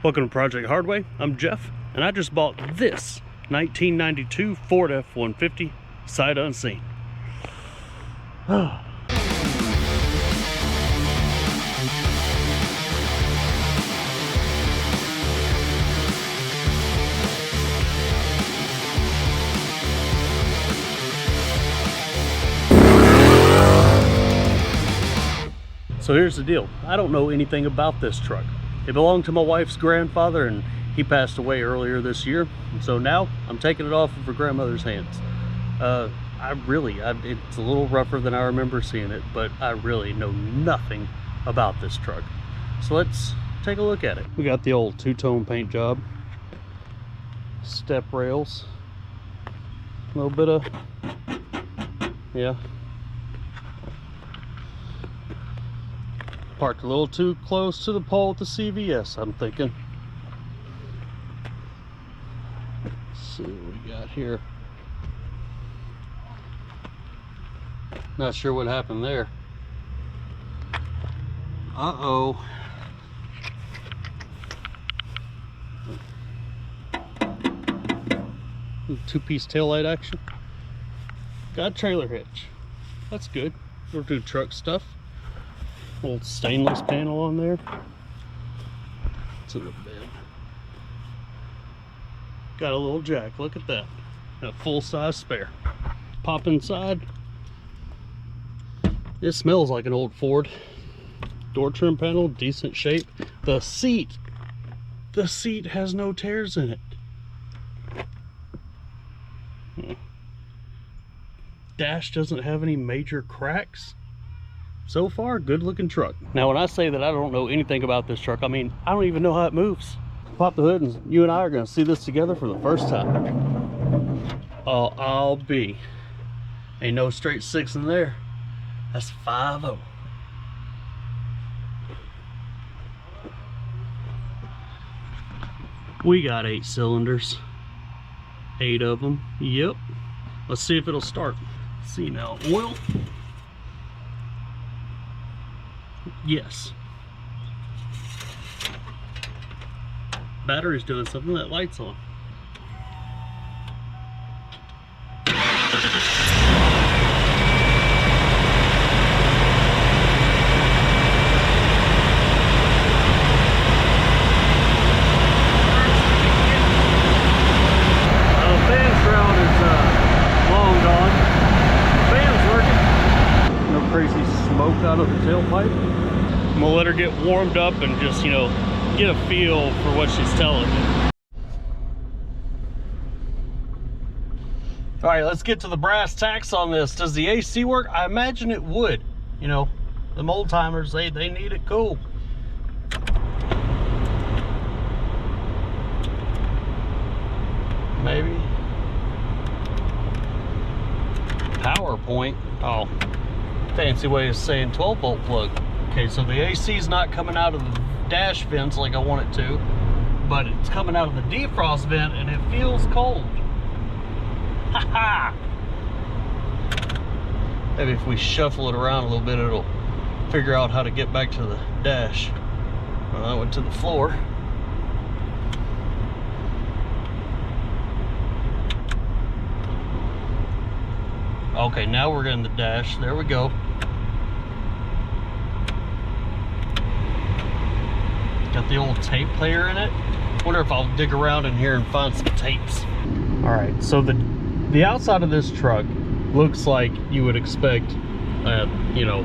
Welcome to Project Hardway. I'm Jeff, and I just bought this 1992 Ford F-150 sight unseen. So here's the deal. I don't know anything about this truck. It belonged to my wife's grandfather, and he passed away earlier this year. So now I'm taking it off of her grandmother's hands. It's a little rougher than I remember seeing it, but I really know nothing about this truck. So let's take a look at it. We got the old two-tone paint job, step rails, a little bit of, yeah. Parked a little too close to the pole with the CVS, I'm thinking. Let's see what we got here. Not sure what happened there. Uh-oh. Two-piece taillight action. Got a trailer hitch. That's good. We'll do truck stuff. Old stainless panel on there. It's in the bed. Got a little jack. Look at that. A full-size spare. Pop inside. It smells like an old Ford. Door trim panel, decent shape. The seat has no tears in it. Dash doesn't have any major cracks. So far, good looking truck. Now, when I say that I don't know anything about this truck, I mean, I don't even know how it moves. Pop the hood and you and I are gonna see this together for the first time. Oh, I'll be. Ain't no straight six in there. That's 5-0. We got 8 cylinders. 8 of them, yep. Let's see if it'll start. Let's see now, oil. Yes. Battery's doing something. That light's on. Fan shroud is long gone. Fan's working. No crazy smoke out of the tailpipe. I'm gonna let her get warmed up and just, you know, get a feel for what she's telling me. All right, let's get to the brass tacks on this. Does the AC work? I imagine it would. You know, them old timers, they need it cool. Maybe. PowerPoint. Oh, fancy way of saying 12-volt plug. Okay, so the AC is not coming out of the dash vents like I want it to, but it's coming out of the defrost vent and it feels cold. Ha ha! Maybe if we shuffle it around a little bit, it'll figure out how to get back to the dash. Well, I went to the floor. Okay, now we're in the dash. There we go. Got the old tape player in it. Wonder if I'll dig around in here and find some tapes. All right, so the outside of this truck looks like you would expect a, you know,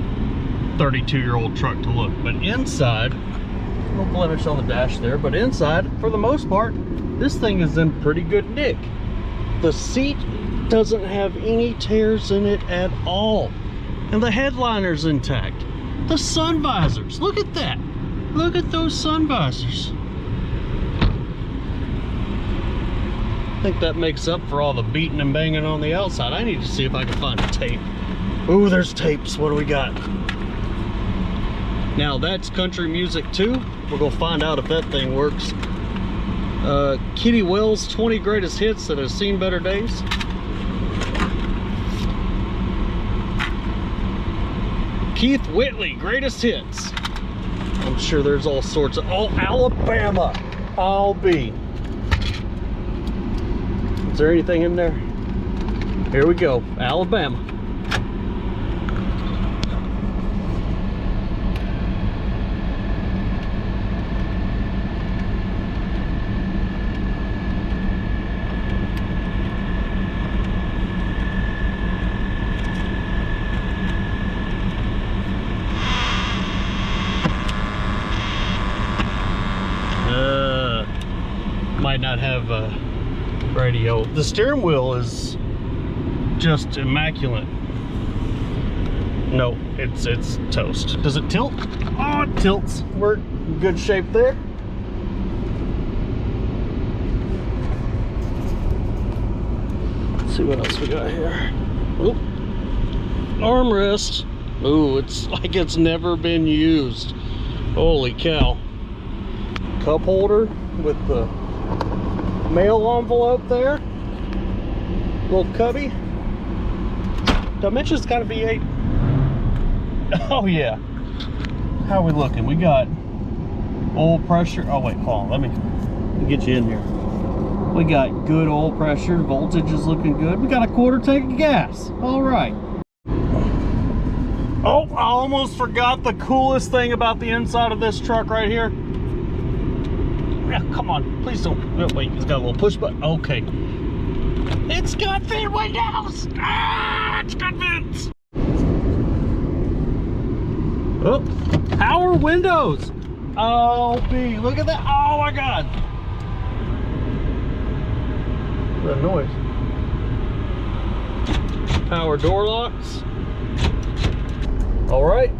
32-year-old truck to look, but inside, no blemish on the dash there, but inside, for the most part, this thing is in pretty good nick. The seat doesn't have any tears in it at all, and the headliner's intact. The sun visors, look at that. Look at those sun visors. I think that makes up for all the beating and banging on the outside. I need to see if I can find a tape. Ooh, there's tapes. What do we got? Now that's country music too. We're gonna find out if that thing works. Kitty Wells' 20 greatest hits that have seen better days. Keith Whitley, greatest hits. I'm sure there's all sorts of, oh, Alabama. I'll be. Is there anything in there? Here we go, Alabama. Might not have a radio. The steering wheel is just immaculate. No, it's toast. Does it tilt? Oh, it tilts. We're in good shape there. Let's see what else we got here. Oop. Armrest. Ooh, it's like it's never been used. Holy cow. Cup holder with the mail envelope there. Little cubby. Dimensions got a V8. Oh yeah. How are we looking? We got oil pressure. Oh wait, hold on. Let me get you in here. We got good oil pressure. Voltage is looking good. We got a quarter tank of gas. All right. Oh, I almost forgot the coolest thing about the inside of this truck right here. Yeah, come on, please don't. Oh, wait, it's got a little push button. Okay. It's got vent windows. Ah, it's got vents. Oh, power windows. Oh, B, look at that. Oh my God. That noise. Power door locks. All right,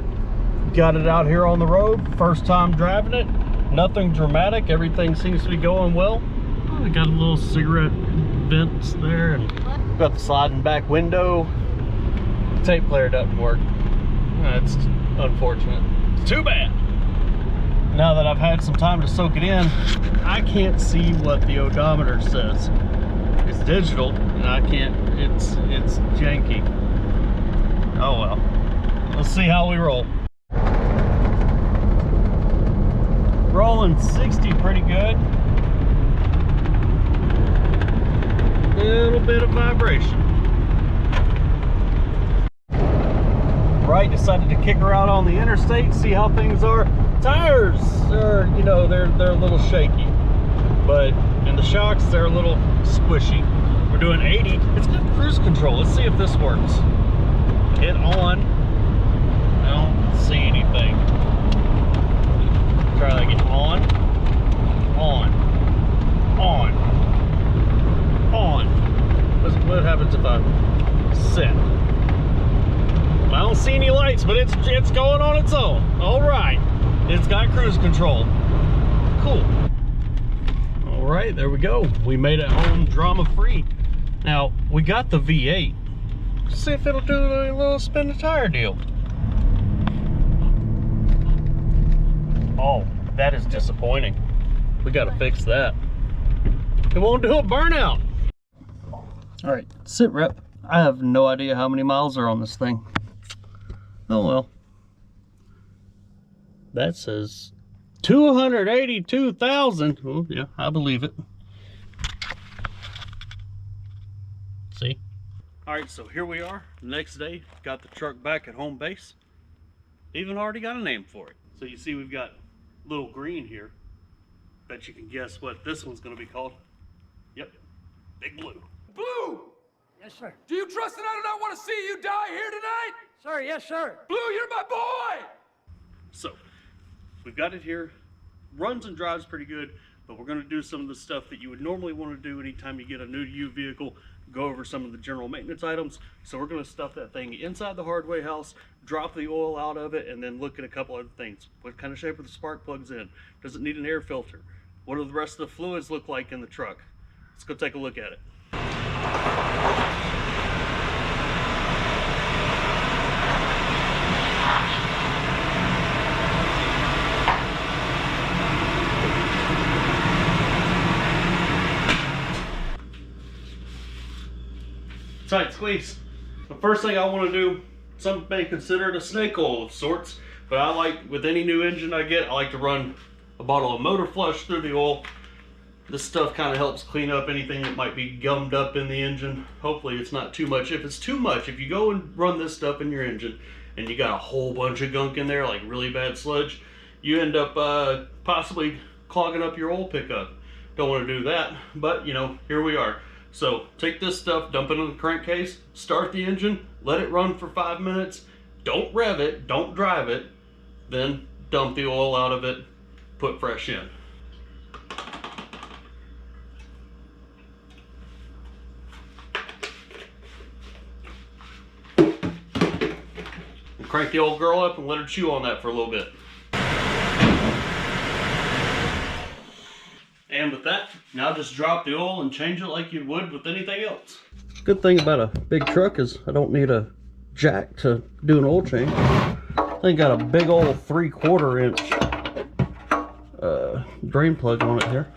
got it out here on the road. First time driving it. Nothing dramatic. Everything seems to be going well. Oh, we got a little cigarette vents there, and got the sliding back window. Tape player doesn't work. That's unfortunate. It's too bad. Now that I've had some time to soak it in, I can't see what the odometer says. It's digital, and I can't. It's janky. Oh well. Let's see how we roll. Rolling 60 pretty good. A little bit of vibration. Right, decided to kick her out on the interstate, see how things are. Tires are, you know, they're a little shaky, but and the shocks, they're a little squishy. We're doing 80. It's got cruise control. Let's see if this works. Hit on. I don't see anything. Try that again. On. What happens if I set? I don't see any lights, but it's going on its own. All right, it's got cruise control. Cool. All right, there we go. We made it home drama-free. Now we got the V8. Let's see if it'll do a little spin the tire deal. Oh, that is disappointing. We got to fix that. It won't do a burnout. All right, sit rep. I have no idea how many miles are on this thing. Oh well. That says 282,000. Oh yeah, I believe it. See? All right, so here we are. The next day, got the truck back at home base. Even already got a name for it. So you see we've got little green here. Bet you can guess what this one's gonna be called. Yep, Big Blue. Blue! Yes, sir. Do you trust that I do not want to see you die here tonight? Sir, yes, sir. Blue, you're my boy! So, we've got it here. Runs and drives pretty good, but we're gonna do some of the stuff that you would normally want to do anytime you get a new to you vehicle, go over some of the general maintenance items. So we're gonna stuff that thing inside the hardware house, drop the oil out of it, and then look at a couple other things. What kind of shape are the spark plugs in? Does it need an air filter? What do the rest of the fluids look like in the truck? Let's go take a look at it. Tight squeeze. The first thing I want to do, some may consider it a snake oil of sorts, but I like, with any new engine I get, I like to run a bottle of motor flush through the oil. This stuff kind of helps clean up anything that might be gummed up in the engine. Hopefully it's not too much. If it's too much, if you go and run this stuff in your engine and you got a whole bunch of gunk in there, like really bad sludge, you end up possibly clogging up your oil pickup. Don't want to do that, but you know, here we are. So take this stuff, dump it in the crankcase, start the engine, let it run for 5 minutes. Don't rev it, don't drive it, then dump the oil out of it, put fresh in. And crank the old girl up and let her chew on that for a little bit. And with that, now just drop the oil and change it like you would with anything else. Good thing about a big truck is I don't need a jack to do an oil change. I got a big old 3/4 inch drain plug on it here.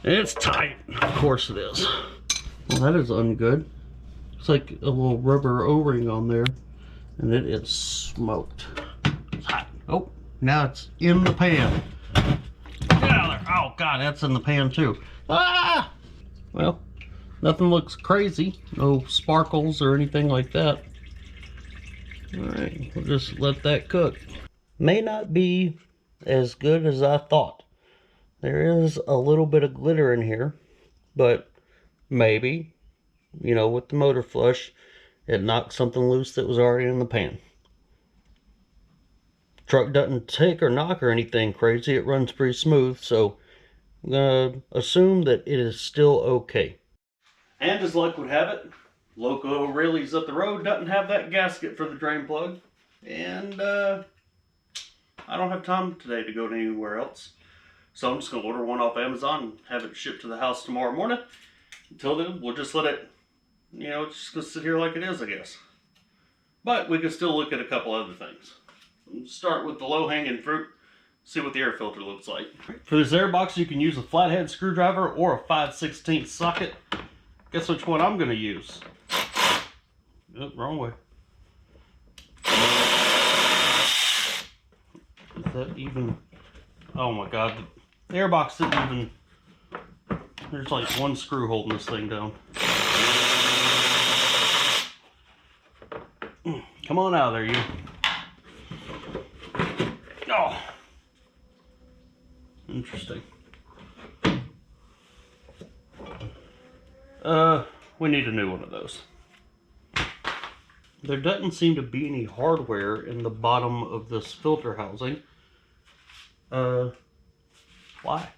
It's tight, of course it is. Well, that is ungood. It's like a little rubber O-ring on there, and it is smoked. It's hot. Oh, now it's in the pan. Get out of there. Oh God, that's in the pan too. Ah! Well, nothing looks crazy. No sparkles or anything like that. Alright, we'll just let that cook. May not be as good as I thought. There is a little bit of glitter in here, but maybe, you know, with the motor flush, it knocked something loose that was already in the pan. Truck doesn't tick or knock or anything crazy. It runs pretty smooth, so I'm gonna assume that it is still okay. And as luck would have it, Loco O'Reilly's up the road doesn't have that gasket for the drain plug, and I don't have time today to go to anywhere else. So I'm just going to order one off Amazon and have it shipped to the house tomorrow morning. Until then, we'll just let it, you know, it's just going to sit here like it is, I guess. But we can still look at a couple other things. We'll start with the low-hanging fruit, see what the air filter looks like. For this air box, you can use a flathead screwdriver or a 5/16 socket. Guess which one I'm going to use. Oh, wrong way. Is that even? Oh my God, the airbox didn't even. There's like one screw holding this thing down. Come on out of there, you. Oh, interesting. We need a new one of those. There doesn't seem to be any hardware in the bottom of this filter housing. Why?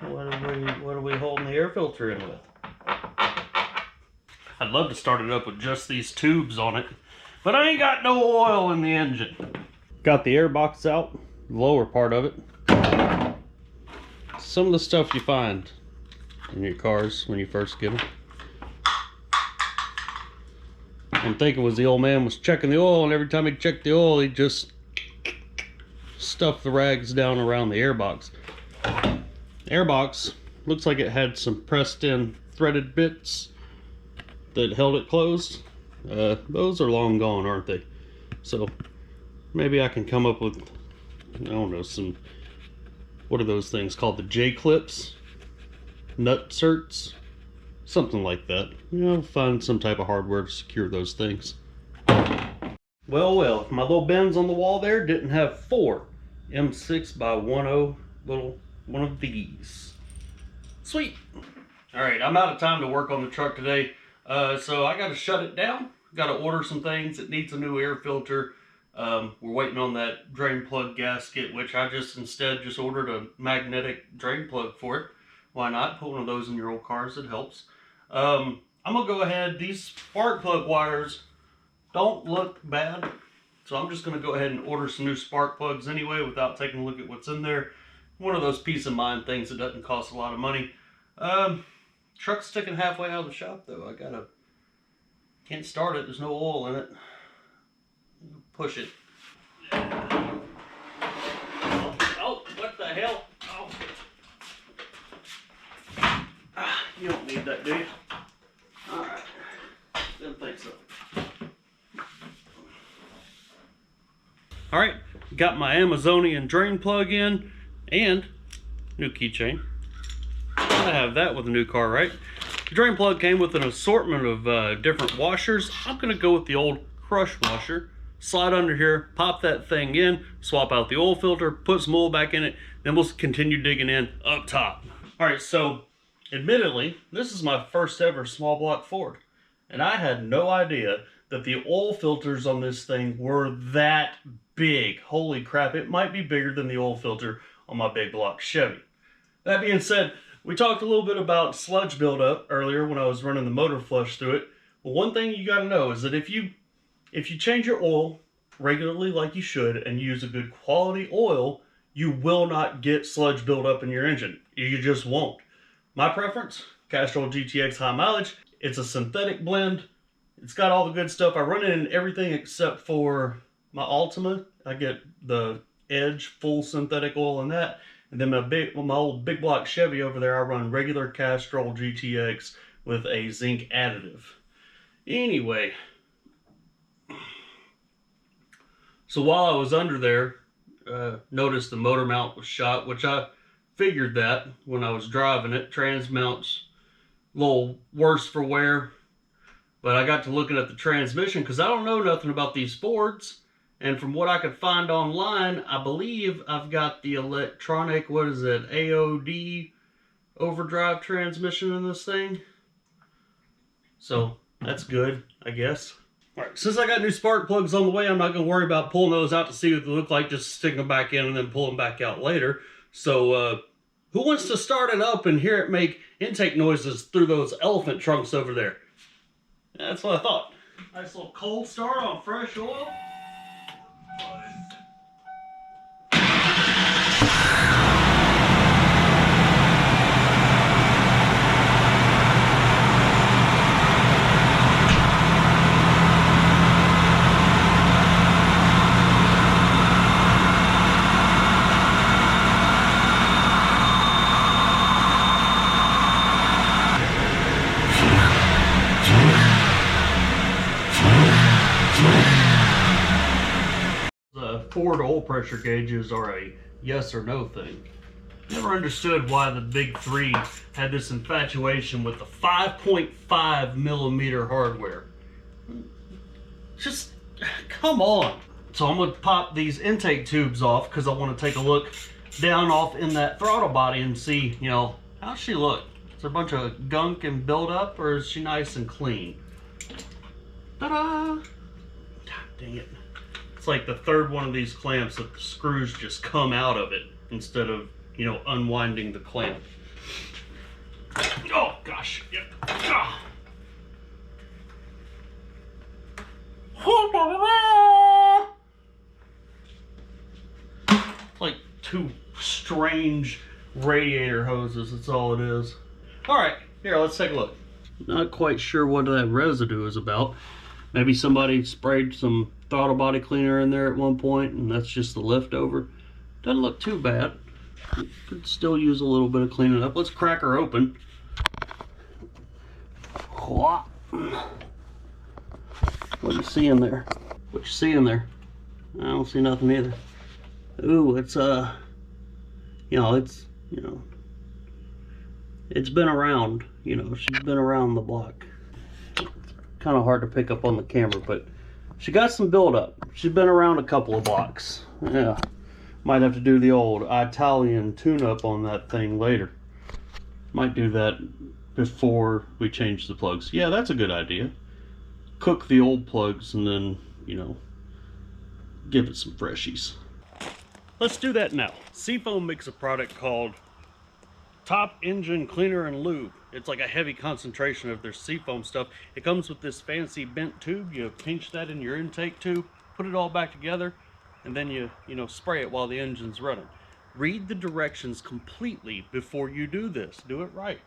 What are we holding the air filter in with? I'd love to start it up with just these tubes on it, but I ain't got no oil in the engine. Got the air box out, the lower part of it. Some of the stuff you find in your cars when you first get them. I'm thinking was the old man was checking the oil, and every time he checked the oil, he just stuffed the rags down around the airbox. Airbox looks like it had some pressed in threaded bits that held it closed. Those are long gone, aren't they? So maybe I can come up with, I don't know, some, what are those things called? The J-clips? Nut certs? Something like that. You know, find some type of hardware to secure those things. Well, my little bends on the wall there didn't have 4 M6 by 10 little one of these. Sweet. All right, I'm out of time to work on the truck today, so I got to shut it down. Got to order some things. It needs a new air filter. We're waiting on that drain plug gasket, which I instead ordered a magnetic drain plug for it. Why not? Put one of those in your old cars. It helps. I'm gonna go ahead. These spark plug wires don't look bad, so I'm just gonna go ahead and order some new spark plugs anyway without taking a look at what's in there. One of those peace of mind things that doesn't cost a lot of money. Truck's sticking halfway out of the shop though. Can't start it. There's no oil in it. Push it. Oh, what the hell? Oh. You don't need that, do you? Alright. Didn't think so. Alright, got my Amazonian drain plug in and new keychain. I have that with a new car, right? The drain plug came with an assortment of different washers. I'm gonna go with the old crush washer. Slide under here, pop that thing in, swap out the oil filter, put some oil back in it, then we'll continue digging in up top. All right, so admittedly, this is my first ever small block Ford, and I had no idea that the oil filters on this thing were that big. Holy crap, it might be bigger than the oil filter on my big block Chevy. That being said, we talked a little bit about sludge buildup earlier when I was running the motor flush through it. But one thing you gotta know is that if you change your oil regularly like you should and use a good quality oil, you will not get sludge buildup in your engine. You just won't. My preference, Castrol GTX high mileage. It's a synthetic blend. It's got all the good stuff. I run it in everything except for my Altima. I get the Edge full synthetic oil in that. And then my old big block Chevy over there, I run regular Castrol GTX with a zinc additive. Anyway, so while I was under there, noticed the motor mount was shot, which I figured that when I was driving it. Trans mount's a little worse for wear, but I got to looking at the transmission because I don't know nothing about these Fords. And from what I could find online, I believe I've got the electronic, what is it, AOD overdrive transmission in this thing. So that's good, I guess. All right, since I got new spark plugs on the way, I'm not going to worry about pulling those out to see what they look like, just stick them back in and then pull them back out later. So who wants to start it up and hear it make intake noises through those elephant trunks over there? That's what I thought. Nice little cold start on fresh oil. Ford oil pressure gauges are a yes or no thing. Never understood why the big three had this infatuation with the 5.5 millimeter hardware. Just, come on. So I'm gonna pop these intake tubes off because I want to take a look down off in that throttle body and see, you know, how's she look? Is there a bunch of gunk and buildup, or is she nice and clean? Ta-da! God dang it. It's like the third one of these clamps that the screws just come out of it instead of, you know, unwinding the clamp. Oh gosh, yep. Ah. It's like two strange radiator hoses, that's all it is. Alright, here, let's take a look. Not quite sure what that residue is about. Maybe somebody sprayed some throttle body cleaner in there at one point and that's just the leftover. Doesn't look too bad. Could still use a little bit of cleaning up. Let's crack her open. What do you see in there? What you see in there? I don't see nothing either. Ooh, it's it's been around, you know, she's been around the block. Kind of hard to pick up on the camera, but she got some buildup. She's been around a couple of blocks. Yeah, might have to do the old Italian tune-up on that thing later. Might do that before we change the plugs. Yeah, that's a good idea. Cook the old plugs and then, you know, give it some freshies. Let's do that now. Seafoam makes a product called Top Engine Cleaner and Lube. It's like a heavy concentration of their seafoam stuff. It comes with this fancy bent tube. You pinch that in your intake tube, put it all back together, and then you spray it while the engine's running. Read the directions completely before you do this. Do it right.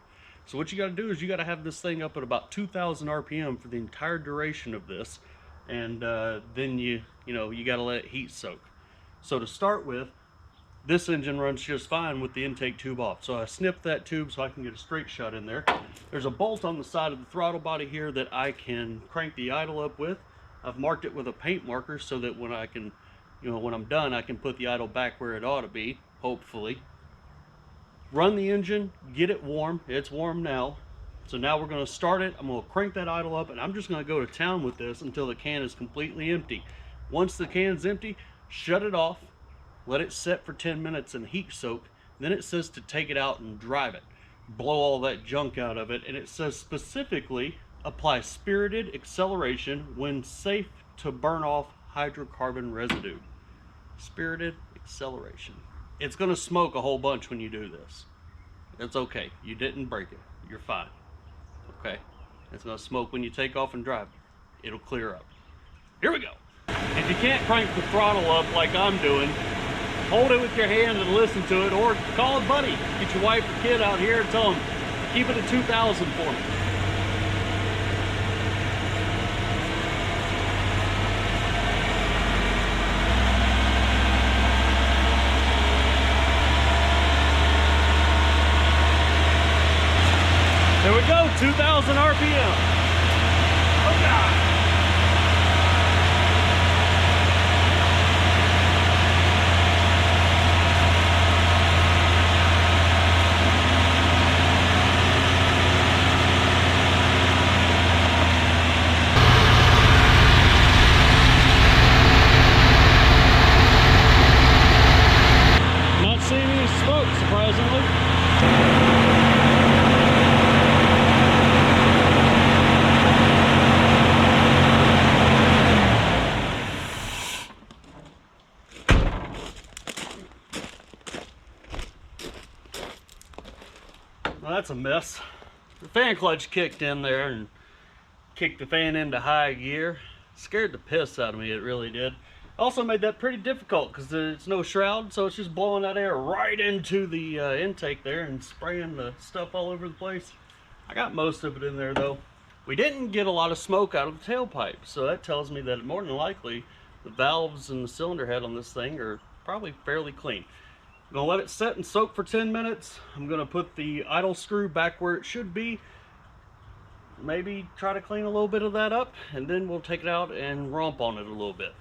So what you got to do is you got to have this thing up at about 2,000 RPM for the entire duration of this, and then you got to let it heat soak. So to start with, this engine runs just fine with the intake tube off. So I snipped that tube so I can get a straight shot in there. There's a bolt on the side of the throttle body here that I can crank the idle up with. I've marked it with a paint marker so that when I can you know, when I'm done, I can put the idle back where it ought to be, hopefully. Run the engine, get it warm. It's warm now. So now we're going to start it. I'm going to crank that idle up, and I'm just going to go to town with this until the can is completely empty. Once the can's empty, shut it off, let it set for 10 minutes and heat soak. Then it says to take it out and drive it. Blow all that junk out of it, and it says specifically apply spirited acceleration when safe to burn off hydrocarbon residue. Spirited acceleration. It's going to smoke a whole bunch when you do this. It's okay. You didn't break it. You're fine. Okay? It's going to smoke when you take off and drive. It'll clear up. Here we go. If you can't crank the throttle up like I'm doing, hold it with your hand and listen to it, or call a buddy. Get your wife or kid out here and tell them, keep it at 2,000 for me. There we go, 2,000 RPM. Oh God. Not seeing any smoke, surprisingly. Well, that's a mess. The fan clutch kicked in there and kicked the fan into high gear. Scared the piss out of me, it really did. Also made that pretty difficult because there's no shroud, so it's just blowing that air right into the intake there and spraying the stuff all over the place. I got most of it in there though. We didn't get a lot of smoke out of the tailpipe, so that tells me that more than likely the valves and the cylinder head on this thing are probably fairly clean. I'm gonna let it set and soak for 10 minutes. I'm gonna put the idle screw back where it should be. Maybe try to clean a little bit of that up, and then we'll take it out and romp on it a little bit.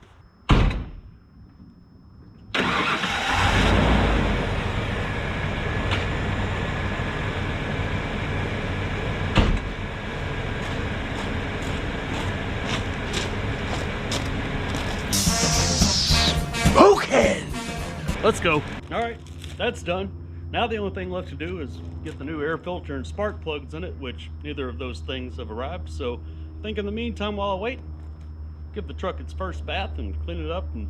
Smoking! Let's go. All right, that's done. Now the only thing left to do is get the new air filter and spark plugs in it, which neither of those things have arrived. So I think in the meantime, while I wait, give the truck its first bath and clean it up, and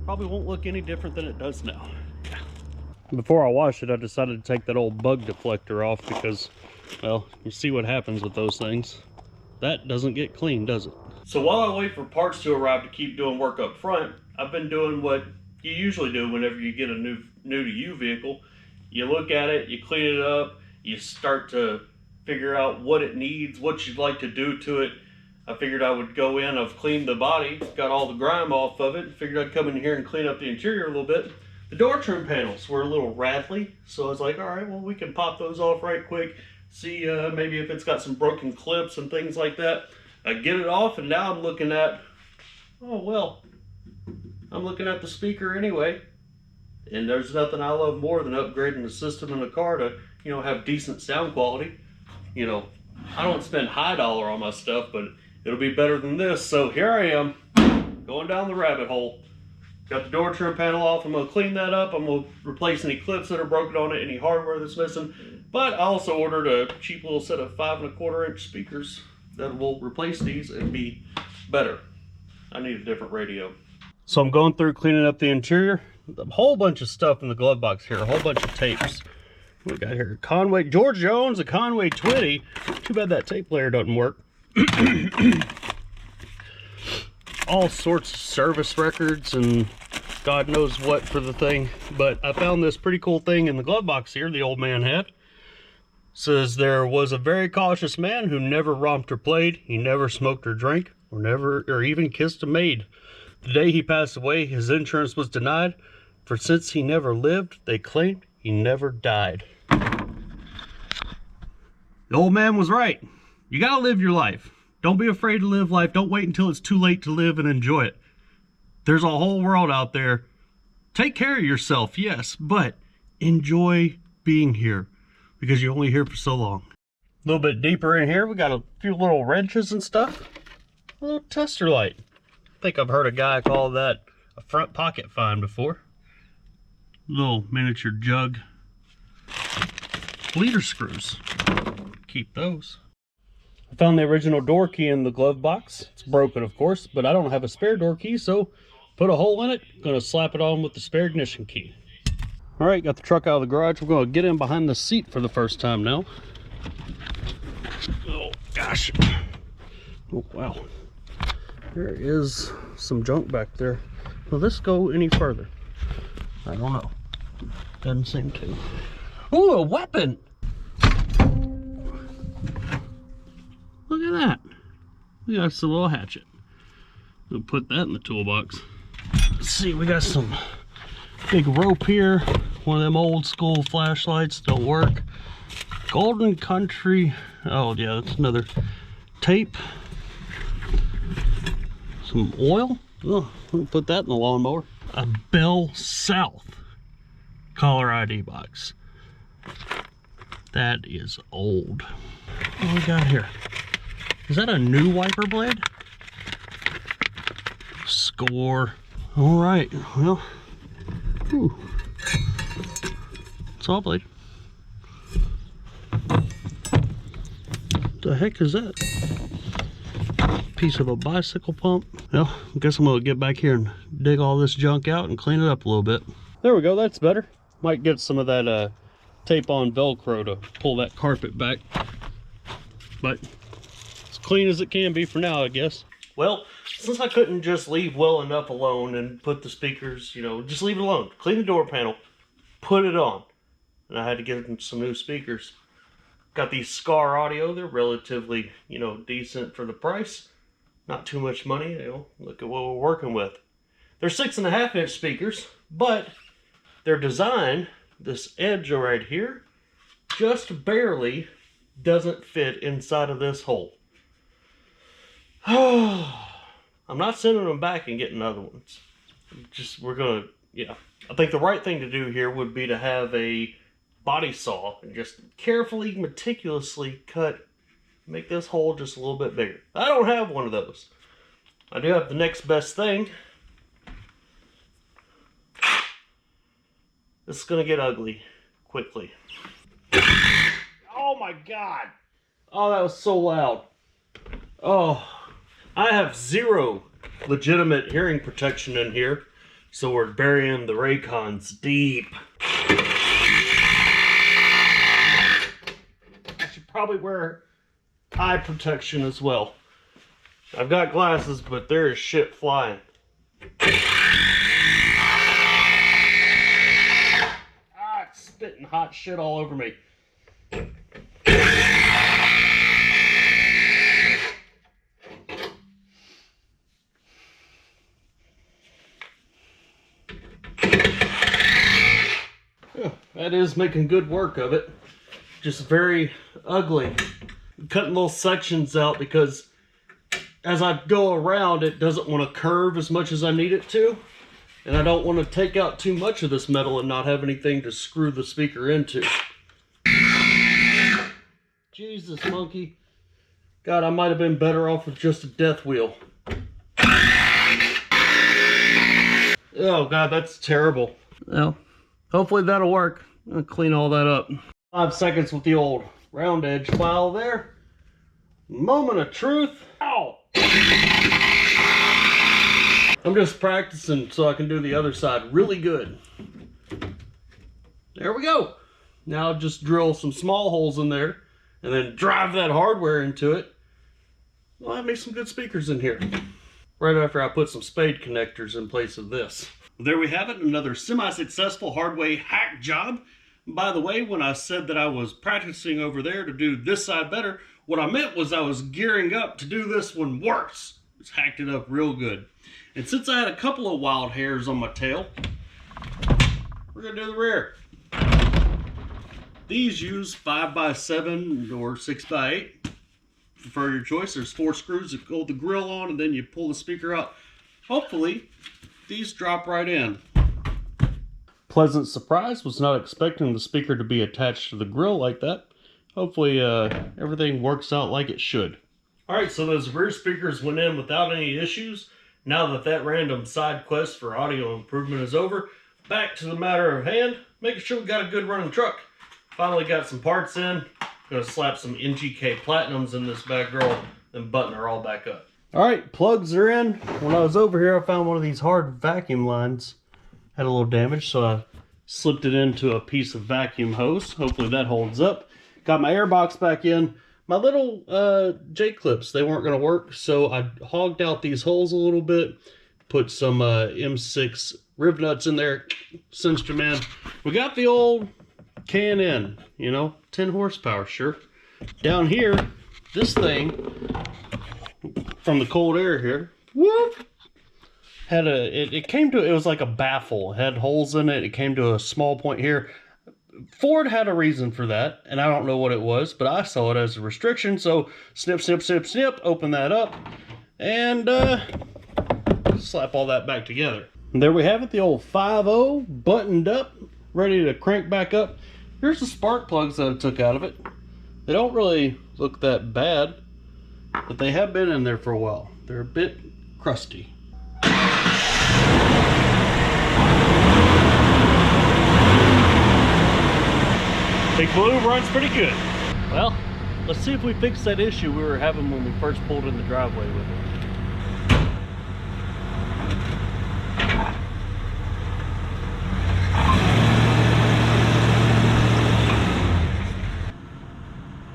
probably won't look any different than it does now. Yeah. Before I wash it, I decided to take that old bug deflector off because, well, you see what happens with those things. That doesn't get clean, does it? So while I wait for parts to arrive to keep doing work up front, I've been doing what you usually do whenever you get a new to you vehicle. You look at it, you clean it up, you start to figure out what it needs, what you'd like to do to it. I figured I would go in, I've cleaned the body, got all the grime off of it, figured I'd come in here and clean up the interior a little bit. The door trim panels were a little rattly, so I was like, all right, well, we can pop those off right quick, see maybe if it's got some broken clips and things like that. I get it off, and now I'm looking at, oh well, I'm looking at the speaker anyway, and there's nothing I love more than upgrading the system in a car to, you know, have decent sound quality. You know, I don't spend high dollar on my stuff, but it'll be better than this. So here I am, going down the rabbit hole. Got the door trim panel off. I'm gonna clean that up. I'm gonna replace any clips that are broken on it, any hardware that's missing. But I also ordered a cheap little set of 5 1/4 inch speakers that will replace these and be better. I need a different radio. So I'm going through cleaning up the interior. A whole bunch of stuff in the glove box here, a whole bunch of tapes. What we got here? Conway, George Jones, a Conway Twitty. Too bad that tape player doesn't work. All sorts of service records and God knows what for the thing. But I found this pretty cool thing in the glove box here the old man had. Says there was a very cautious man who never romped or played. He never smoked or drank or even kissed a maid. The day he passed away, his insurance was denied, for since he never lived, they claimed he never died. The old man was right. You gotta live your life. Don't be afraid to live life. Don't wait until it's too late to live and enjoy it. There's a whole world out there. Take care of yourself, yes, but enjoy being here because you're only here for so long. A little bit deeper in here, we got a few little wrenches and stuff. A little tester light. I think I've heard a guy call that a front pocket find before. Little miniature jug. Bleeder screws. Keep those. I found the original door key in the glove box. It's broken, of course, but I don't have a spare door key, so put a hole in it. Gonna slap it on with the spare ignition key. All right, got the truck out of the garage. We're gonna get in behind the seat for the first time now. Oh gosh. Oh wow. There is some junk back there. Will this go any further? I don't know. Doesn't seem to. Ooh, a weapon! Look at that. We got a little hatchet. We'll put that in the toolbox. Let's see, we got some big rope here. One of them old school flashlights, don't work. Golden Country. Oh yeah, that's another tape. Some oil. Oh, we'll put that in the lawnmower. A Bell South caller ID box. That is old. What do we got here? Is that a new wiper blade? Score. All right, well, whew. Saw blade. The heck is that? Piece of a bicycle pump. Well, I guess I'm gonna get back here and dig all this junk out and clean it up a little bit. There we go, that's better. Might get some of that tape on Velcro to pull that carpet back. But as clean as it can be for now, I guess. Well, since I couldn't just leave well enough alone and put the speakers, you know, just leave it alone. Clean the door panel, put it on. And I had to get them some new speakers. Got these Scar Audio. They're relatively, you know, decent for the price. Not too much money, you know, look at what we're working with. They're 6.5-inch speakers, but their design, this edge right here, just barely doesn't fit inside of this hole. I'm not sending them back and getting other ones. We're gonna, yeah. I think the right thing to do here would be to have a body saw and just carefully, meticulously cut, make this hole just a little bit bigger. I don't have one of those. I do have the next best thing. This is gonna get ugly quickly. Oh my God. Oh, that was so loud. Oh, I have zero legitimate hearing protection in here, so we're burying the Raycons deep. I should probably wear eye protection as well. I've got glasses, but there is shit flying. Ah, it's spitting hot shit all over me. That is making good work of it. Just very ugly. I'm cutting little sections out because as I go around, it doesn't want to curve as much as I need it to. And I don't want to take out too much of this metal and not have anything to screw the speaker into. Jesus, monkey. God, I might have been better off with just a death wheel. Oh God, that's terrible. Well, hopefully that'll work. I'll clean all that up. 5 seconds with the old round edge file there. Moment of truth. Ow! I'm just practicing so I can do the other side really good. There we go. Now just drill some small holes in there and then drive that hardware into it. Well, I made some good speakers in here. Right after I put some spade connectors in place of this. There we have it, another semi-successful hardware hack job. By the way, when I said that I was practicing over there to do this side better, what I meant was I was gearing up to do this one worse. It's hacked it up real good. And since I had a couple of wild hairs on my tail, we're gonna do the rear. These use 5x7 or 6x8. Prefer your choice. There's 4 screws that hold the grill on, and then you pull the speaker out. Hopefully, these drop right in. Pleasant surprise, was not expecting the speaker to be attached to the grill like that. Hopefully everything works out like it should. Alright, so those rear speakers went in without any issues. Now that that random side quest for audio improvement is over, back to the matter of hand, making sure we got a good running truck. Finally got some parts in. Gonna slap some NGK Platinums in this bad girl, then button her all back up. Alright, plugs are in. When I was over here, I found one of these hard vacuum lines. Had a little damage, so I slipped it into a piece of vacuum hose. Hopefully that holds up. Got my air box back in. My little J-clips, they weren't going to work, so I hogged out these holes a little bit, put some M6 rib nuts in there, cinched them in. We got the old K&N, you know, 10 horsepower, sure. Down here, this thing, from the cold air here, whoop, had it was like a baffle. It had holes in it. It came to a small point here. Ford had a reason for that, and I don't know what it was, but I saw it as a restriction, so snip, snip, snip, snip, open that up, and slap all that back together. And there we have it, the old 5.0, buttoned up, ready to crank back up. Here's the spark plugs that I took out of it. They don't really look that bad, but they have been in there for a while. They're a bit crusty. Big Blue runs pretty good. Well, let's see if we fix that issue we were having when we first pulled in the driveway with it.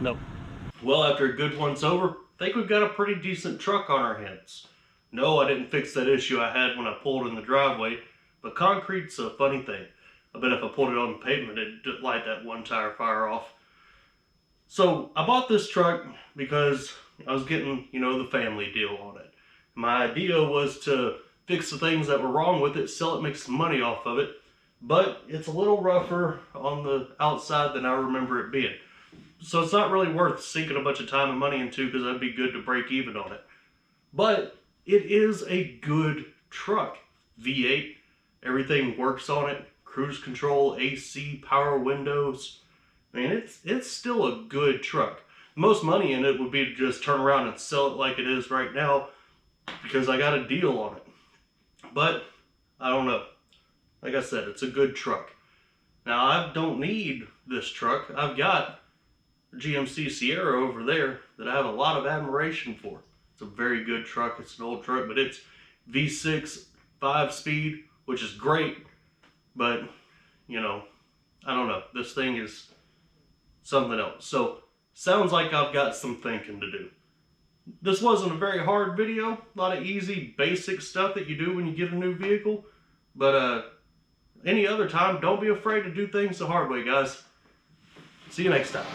Nope. Well, after a good once over, I think we've got a pretty decent truck on our hands. No, I didn't fix that issue I had when I pulled in the driveway, but concrete's a funny thing. I bet if I pulled it on the pavement, it'd light that one tire fire off. So I bought this truck because I was getting, you know, the family deal on it. My idea was to fix the things that were wrong with it, sell it, make some money off of it. But it's a little rougher on the outside than I remember it being. So it's not really worth sinking a bunch of time and money into because that'd be good to break even on it. But it is a good truck. V8, everything works on it. Cruise control, AC, power windows. I mean, it's still a good truck. The most money in it would be to just turn around and sell it like it is right now because I got a deal on it. But I don't know. Like I said, it's a good truck. Now, I don't need this truck. I've got a GMC Sierra over there that I have a lot of admiration for. It's a very good truck. It's an old truck, but it's V6 5-speed, which is great. But, you know, I don't know. This thing is something else. So, sounds like I've got some thinking to do. This wasn't a very hard video. A lot of easy, basic stuff that you do when you get a new vehicle. But, any other time, don't be afraid to do things the hard way, guys. See you next time.